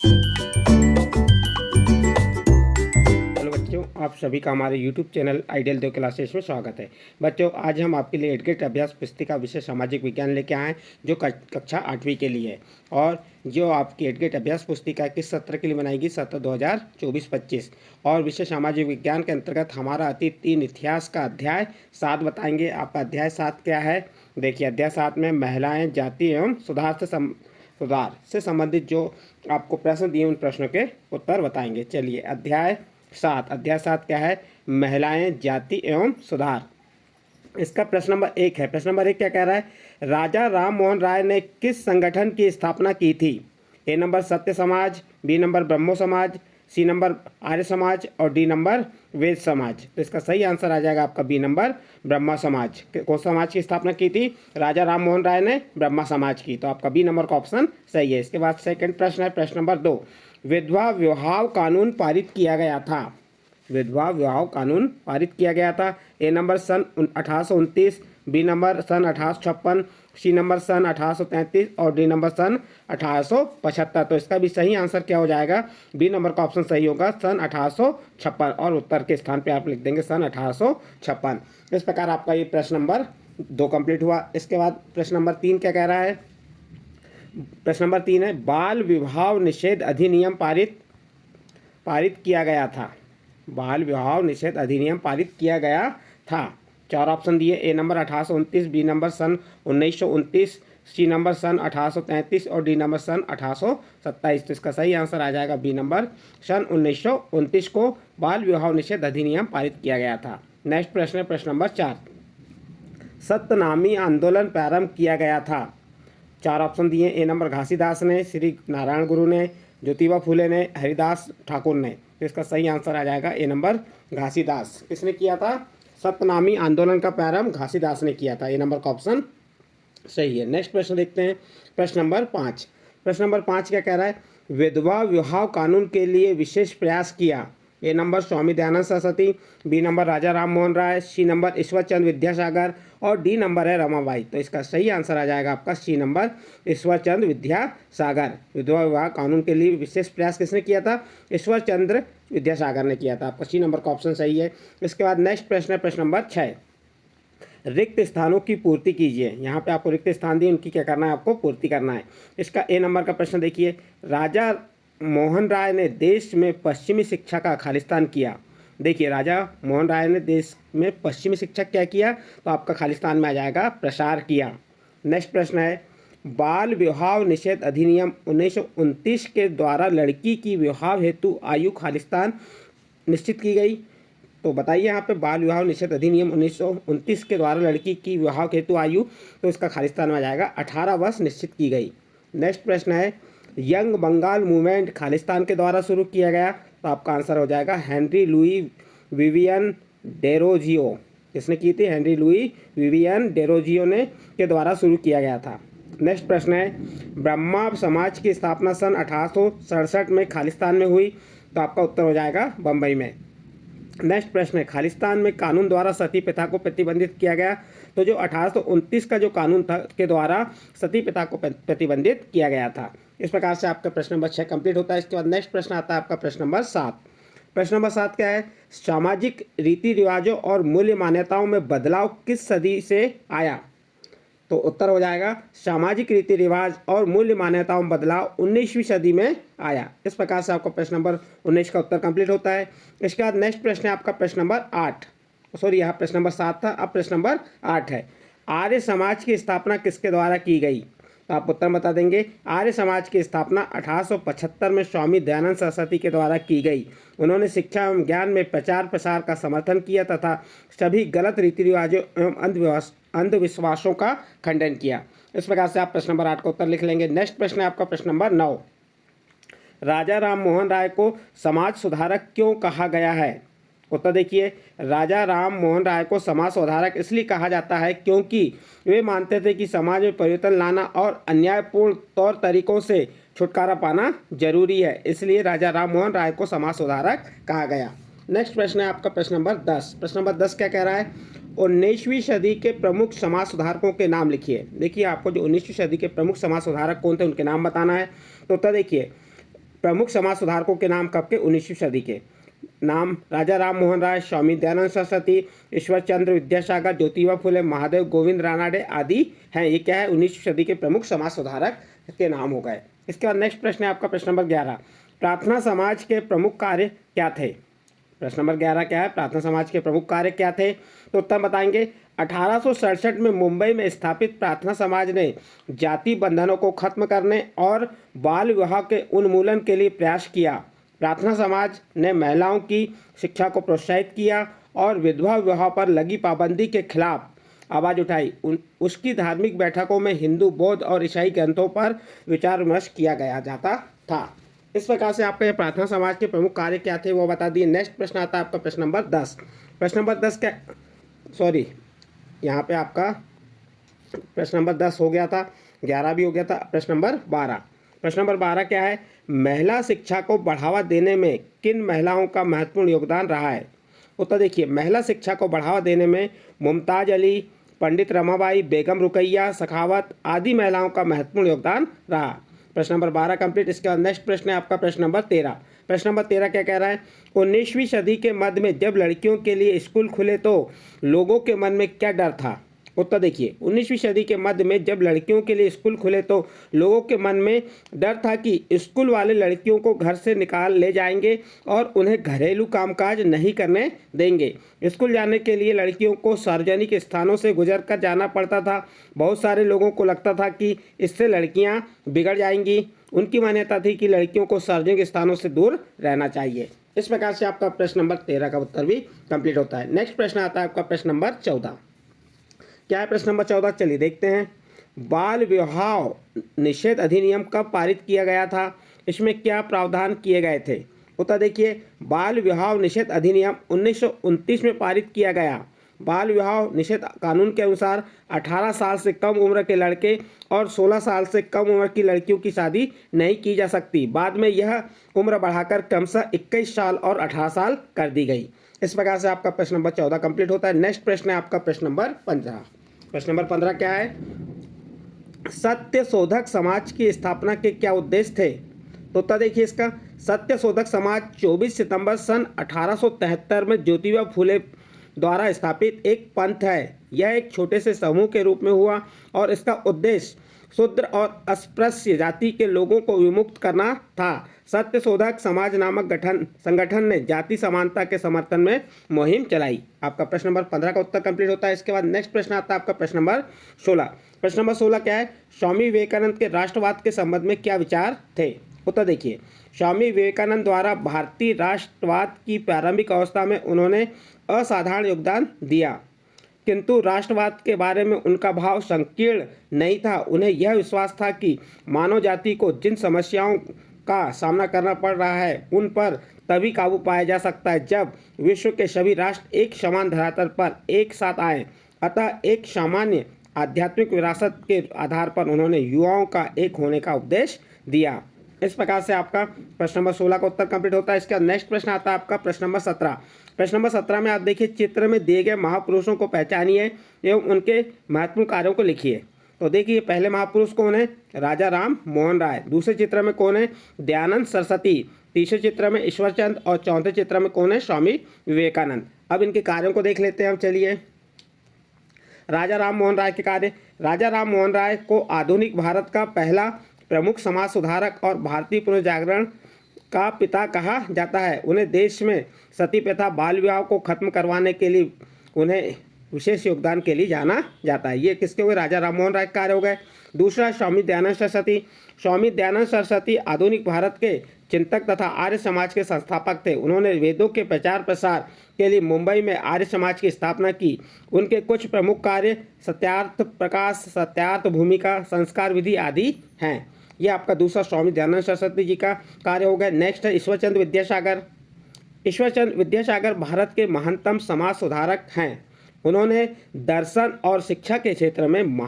Hello बच्चों, आप सभी का हमारे YouTube चैनल आइडियल देव क्लासेस में स्वागत है। बच्चों, आज हम आपके लिए एडगेट अभ्यास पुस्तिका विषय सामाजिक विज्ञान लेके आए हैं, जो कक्षा 8वीं के लिए है। और जो आपकी एडगेट अभ्यास पुस्तिका किस सत्र के लिए बनाएगी? सत्र 2024-25। और विषय सामाजिक विज्ञान के अंतर्गत हमारा अतीत 3 इतिहास का अध्याय 7 बताएंगे। आपका अध्याय 7 क्या है? देखिए, अध्याय 7 में महिलाएँ, जाति एवं सुधार से संबंधित जो आपको प्रश्न दिए, उन प्रश्नों के उत्तर बताएंगे। चलिए, अध्याय 7 क्या है? महिलाएं, जाति एवं सुधार। इसका प्रश्न नंबर 1 है। प्रश्न नंबर 1 क्या कह रहा है? राजा राम मोहन राय ने किस संगठन की स्थापना की थी? ए नंबर सत्य समाज, बी नंबर ब्रह्मो समाज, सी नंबर आर्य समाज और डी नंबर वेद समाज। तो इसका सही आंसर आ जाएगा आपका बी नंबर ब्रह्मा समाज। कौन समाज की स्थापना की थी? राजा राम मोहन राय ने ब्रह्मा समाज की। तो आपका बी नंबर का ऑप्शन सही है। इसके बाद सेकंड प्रश्न है, प्रश्न नंबर 2। विधवा विवाह कानून पारित किया गया था। विधवा विवाह कानून पारित किया गया था। ए नंबर सन 1829, बी नंबर सन 1856, सी नंबर सन 1833 और डी नंबर सन 1875। तो इसका भी सही आंसर क्या हो जाएगा? बी नंबर का ऑप्शन सही होगा, सन 1856। और उत्तर के स्थान पे आप लिख देंगे सन 1856। इस प्रकार आपका ये प्रश्न नंबर 2 कंप्लीट हुआ। इसके बाद प्रश्न नंबर 3 क्या कह रहा है? प्रश्न नंबर 3 है, बाल विवाह निषेध अधिनियम पारित किया गया था। बाल विवाह निषेध अधिनियम पारित किया गया था। 4 ऑप्शन दिए। ए नंबर 1829, बी नंबर सन 1929, सी नंबर सन 1833 और डी नंबर सन 1827। तो इसका सही आंसर आ जाएगा बी नंबर, सन 1929 को बाल विवाह निषेध अधिनियम पारित किया गया था। नेक्स्ट प्रश्न है, प्रश्न नंबर 4। सत्यनामी आंदोलन प्रारंभ किया गया था। 4 ऑप्शन दिए। ए नंबर घासीदास ने, श्री नारायण गुरु ने, ज्योतिबा फुले ने, हरिदास ठाकुर ने। तो इसका सही आंसर आ जाएगा ए नंबर घासीदास। किसने किया था? सत्यनामी आंदोलन का प्रारंभ घासीदास ने किया था। ए नंबर का ऑप्शन सही है। नेक्स्ट प्रश्न देखते हैं, प्रश्न नंबर 5। प्रश्न नंबर 5 क्या कह रहा है? विधवा विवाह कानून के लिए विशेष प्रयास किया। ए number Swami Dayanand Saraswati, B number राजा राम मोहन राय, सी नंबर ईश्वर चंद्र विद्यासागर और डी नंबर है रमाबाई। तो इसका सही आंसर आ जाएगा आपका सी नंबर ईश्वर चंद्र विद्यासागर। विधवा विवाह कानून के लिए विशेष प्रयास किसने किया था? ईश्वर चंद्र विद्यासागर ने किया था। आपका सी नंबर का ऑप्शन सही है। इसके बाद नेक्स्ट प्रश्न है, प्रश्न नंबर 6। रिक्त स्थानों की पूर्ति कीजिए। यहाँ पे आपको रिक्त स्थान दिए, उनकी क्या करना है? आपको पूर्ति करना है। इसका ए नंबर का प्रश्न देखिए, राजा मोहन राय ने देश में पश्चिमी शिक्षा का खालिस्तान किया। देखिए, राजा मोहन राय ने देश में पश्चिमी शिक्षा क्या किया? तो आपका खालिस्तान में आ जाएगा प्रसार किया। नेक्स्ट प्रश्न है, बाल विवाह निषेध अधिनियम 1929 के द्वारा लड़की की विवाह हेतु आयु खालिस्तान निश्चित की गई। तो बताइए, यहाँ पे बाल विवाह निषेध अधिनियम 1929 के द्वारा लड़की की विवाह हेतु आयु, तो इसका खालिस्तान में आ जाएगा 18 वर्ष निश्चित की गई। नेक्स्ट प्रश्न है, यंग बंगाल मूवमेंट खालिस्तान के द्वारा शुरू किया गया। तो आपका आंसर हो जाएगा हेनरी लुई विवियन डेरोजियो। किसने की थी? हेनरी लुई विवियन डेरोजियो ने के द्वारा शुरू किया गया था। नेक्स्ट प्रश्न है, ब्रह्मा समाज की स्थापना सन 1867 में खालिस्तान में हुई। तो आपका उत्तर हो जाएगा बम्बई में। नेक्स्ट प्रश्न है, खालिस्तान में कानून द्वारा सती प्रथा को प्रतिबंधित किया गया। तो जो 1829 का जो कानून था, के द्वारा सती प्रथा को प्रतिबंधित किया गया था। इस प्रकार से आपका प्रश्न नंबर 6 कंप्लीट होता है। इसके बाद नेक्स्ट प्रश्न आता है आपका प्रश्न नंबर 7। प्रश्न नंबर 7 क्या है? सामाजिक रीति रिवाजों और मूल्य मान्यताओं में बदलाव किस सदी से आया? तो उत्तर हो जाएगा, सामाजिक रीति रिवाज और मूल्य मान्यताओं में बदलाव 19वीं सदी में आया। इस प्रकार से आपका प्रश्न नंबर 19 का उत्तर कंप्लीट होता है। इसके बाद नेक्स्ट प्रश्न है आपका प्रश्न नंबर 8। सॉरी, यहाँ प्रश्न नंबर 7 था, अब प्रश्न नंबर 8 है। आर्य समाज की स्थापना किसके द्वारा की गई? तो आप उत्तर बता देंगे। आर्य समाज की स्थापना 1875 में स्वामी दयानंद सरस्वती के द्वारा की गई। उन्होंने शिक्षा एवं ज्ञान में प्रचार प्रसार का समर्थन किया तथा सभी गलत रीति रिवाजों एवं अंधविश्वासों का खंडन किया। इस प्रकार से आप प्रश्न नंबर 8 का उत्तर लिख लेंगे। नेक्स्ट प्रश्न है आपका प्रश्न नंबर 9। राजा राम मोहन राय को समाज सुधारक क्यों कहा गया है? उत्तर देखिए, राजा राम मोहन राय को समाज सुधारक इसलिए कहा जाता है क्योंकि वे मानते थे कि समाज में परिवर्तन लाना और अन्यायपूर्ण तौर तरीकों से छुटकारा पाना जरूरी है। इसलिए राजा राम मोहन राय को समाज सुधारक कहा गया। नेक्स्ट प्रश्न है आपका प्रश्न नंबर 10। प्रश्न नंबर 10 क्या कह रहा है? 19वीं सदी के प्रमुख समाज सुधारकों के नाम लिखिए। देखिए, आपको जो 19वीं सदी के प्रमुख समाज सुधारक कौन थे, उनके नाम बताना है। तो उत्तर देखिए, प्रमुख समाज सुधारकों के नाम कब के? 19वीं सदी के। नाम राजा राम मोहन राय, स्वामी दयानंद सरस्वती, ईश्वर चंद्र विद्यासागर, ज्योतिबा फुले, महादेव गोविंद रानाडे आदि हैं। ये क्या है? 19वीं सदी के प्रमुख समाज सुधारक के नाम हो गए। इसके बाद नेक्स्ट प्रश्न है आपका प्रश्न नंबर 11। प्रार्थना समाज के प्रमुख कार्य क्या थे? प्रश्न नंबर 11 क्या है? प्रार्थना समाज के प्रमुख कार्य क्या थे? तो उत्तर बताएंगे। 1867 में मुंबई में स्थापित प्रार्थना समाज ने जाति बंधनों को खत्म करने और बाल विवाह के उन्मूलन के लिए प्रयास किया। प्रार्थना समाज ने महिलाओं की शिक्षा को प्रोत्साहित किया और विधवा विवाह पर लगी पाबंदी के खिलाफ आवाज़ उठाई। उसकी धार्मिक बैठकों में हिंदू, बौद्ध और ईसाई ग्रंथों पर विचार विमर्श किया गया जाता था। इस प्रकार से आपके प्रार्थना समाज के प्रमुख कार्य क्या थे वो बता दिए। नेक्स्ट प्रश्न आता है आपका प्रश्न नंबर 10। प्रश्न नंबर 10 क्या, सॉरी यहाँ पे आपका प्रश्न नंबर 10 हो गया था, 11 भी हो गया था। प्रश्न नंबर 12। प्रश्न नंबर 12 क्या है? महिला शिक्षा को बढ़ावा देने में किन महिलाओं का महत्वपूर्ण योगदान रहा है? उत्तर देखिए। महिला शिक्षा को बढ़ावा देने में मुमताज़ अली, पंडित रमाबाई, बेगम रुकैया सखावत आदि महिलाओं का महत्वपूर्ण योगदान रहा। प्रश्न नंबर 12 कंप्लीट। इसके बाद नेक्स्ट प्रश्न है आपका प्रश्न नंबर 13। प्रश्न नंबर 13 क्या कह रहा है? 19वीं सदी के मध्य में जब लड़कियों के लिए स्कूल खुले तो लोगों के मन में क्या डर था? उत्तर देखिए। 19वीं सदी के मध्य में जब लड़कियों के लिए स्कूल खुले तो लोगों के मन में डर था कि स्कूल वाले लड़कियों को घर से निकाल ले जाएंगे और उन्हें घरेलू कामकाज नहीं करने देंगे। स्कूल जाने के लिए लड़कियों को सार्वजनिक स्थानों से गुजर कर जाना पड़ता था। बहुत सारे लोगों को लगता था कि इससे लड़कियां बिगड़ जाएंगी। उनकी मान्यता थी कि लड़कियों को सार्वजनिक स्थानों से दूर रहना चाहिए। इस प्रकार से आपका प्रश्न नंबर 13 का उत्तर भी कंप्लीट होता है। नेक्स्ट प्रश्न आता है आपका प्रश्न नंबर 14। क्या है प्रश्न नंबर 14? चलिए देखते हैं। बाल विवाह निषेध अधिनियम कब पारित किया गया था? इसमें क्या प्रावधान किए गए थे? उत्तर देखिए। बाल विवाह निषेध अधिनियम 1929 में पारित किया गया। बाल विवाह निषेध कानून के अनुसार 18 साल से कम उम्र के लड़के और 16 साल से कम उम्र की लड़कियों की शादी नहीं की जा सकती। बाद में यह उम्र बढ़ाकर क्रमशः 21 साल और 18 साल कर दी गई। इस प्रकार से आपका प्रश्न नंबर 14 कंप्लीट होता है। नेक्स्ट प्रश्न है आपका प्रश्न नंबर 15। प्रश्न नंबर 15 क्या है? सत्य शोधक समाज की स्थापना के क्या उद्देश्य थे? तो उत्तर देखिए इसका। सत्य शोधक समाज 24 सितंबर सन 1873 में ज्योतिबा फुले द्वारा स्थापित एक पंथ है। यह एक छोटे से समूह के रूप में हुआ और इसका उद्देश्य शूद्र और अस्पृश्य जाति के लोगों को विमुक्त करना था। सत्य शोधक समाज नामक संगठन ने जाति समानता के समर्थन में मुहिम चलाई। आपका प्रश्न नंबर 15 का उत्तर कंप्लीट होता है। इसके बाद नेक्स्ट प्रश्न आता है आपका प्रश्न नंबर 16। प्रश्न नंबर 16 क्या है? स्वामी विवेकानंद के राष्ट्रवाद के संबंध में क्या विचार थे? उत्तर देखिए। स्वामी विवेकानंद द्वारा भारतीय राष्ट्रवाद की प्रारंभिक अवस्था में उन्होंने असाधारण योगदान दिया, किंतु राष्ट्रवाद के बारे में उनका भाव संकीर्ण नहीं था। उन्हें यह विश्वास था कि मानव जाति को जिन समस्याओं का सामना करना पड़ रहा है उन पर तभी काबू पाया जा सकता है जब विश्व के सभी राष्ट्र एक समान धरातल पर एक साथ आए। अतः एक सामान्य आध्यात्मिक विरासत के आधार पर उन्होंने युवाओं का एक होने का उपदेश दिया। इस प्रकार से आपका प्रश्न नंबर 16 का उत्तर कंप्लीट होता है। इसका नेक्स्ट प्रश्न आता है आपका प्रश्न नंबर 17। प्रश्न नंबर 17 में आप देखिए, चित्र में दिए गए महापुरुषों को पहचानिए एवं उनके महत्वपूर्ण कार्यों को लिखिए। तो देखिए पहले महापुरुष कौन है? राजा राम मोहन राय। दूसरे चित्र में कौन है? दयानंद सरस्वती। तीसरे चित्र में ईश्वरचंद और चौथे चित्र में कौन है? स्वामी विवेकानंद। अब इनके कार्यों को देख लेते हैं हम। चलिए, राजा राम मोहन राय के कार्य। राजा राम मोहन राय को आधुनिक भारत का पहला प्रमुख समाज सुधारक और भारतीय पुनर्जागरण का पिता कहा जाता है। उन्हें देश में सती प्रथा, बाल विवाह को खत्म करवाने के लिए उन्हें विशेष योगदान के लिए जाना जाता है। ये किसके हुए? राजा राम मोहन राय के कार्य हो गए। दूसरा, स्वामी दयानंद सरस्वती। स्वामी दयानंद सरस्वती आधुनिक भारत के चिंतक तथा आर्य समाज के संस्थापक थे। उन्होंने वेदों के प्रचार प्रसार के लिए मुंबई में आर्य समाज की स्थापना की। उनके कुछ प्रमुख कार्य सत्यार्थ प्रकाश, सत्यार्थ भूमिका, संस्कार विधि आदि हैं। ये आपका दूसरा स्वामी दयानंद सरस्वती जी का कार्य हो गया। नेक्स्ट है ईश्वरचंद विद्यासागर। ईश्वरचंद विद्यासागर भारत के महानतम समाज सुधारक हैं। उन्होंने दर्शन और शिक्षा के क्षेत्र में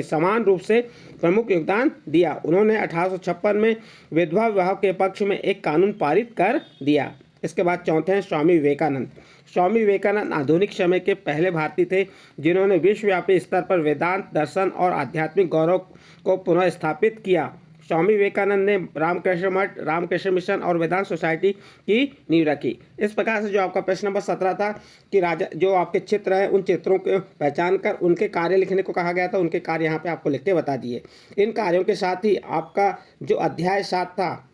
समान रूप से प्रमुख योगदान दिया। उन्होंने 1856 में विधवा विवाह के पक्ष में एक कानून पारित कर दिया। इसके बाद चौथे हैं स्वामी विवेकानंद। स्वामी विवेकानंद आधुनिक समय के पहले भारतीय थे जिन्होंने विश्वव्यापी स्तर पर वेदांत, दर्शन और आध्यात्मिक गौरव को पुनः स्थापित किया। स्वामी विवेकानंद ने रामकृष्ण मठ, रामकृष्ण मिशन और वेदांत सोसाइटी की नींव रखी। इस प्रकार से जो आपका प्रश्न नंबर 17 था कि राजा जो आपके चित्र हैं उन चित्रों को पहचान कर उनके कार्य लिखने को कहा गया था, उनके कार्य यहाँ पे आपको लिख के बता दिए। इन कार्यों के साथ ही आपका जो अध्याय 7 था,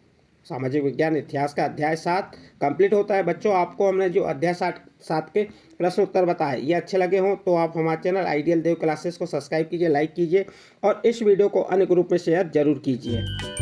सामाजिक विज्ञान इतिहास का अध्याय 7 कंप्लीट होता है। बच्चों, आपको हमने जो अध्याय 7 के प्रश्न उत्तर बताए ये अच्छे लगे हों तो आप हमारे चैनल आइडियल देव क्लासेस को सब्सक्राइब कीजिए, लाइक कीजिए और इस वीडियो को अन्य ग्रुप में शेयर जरूर कीजिए।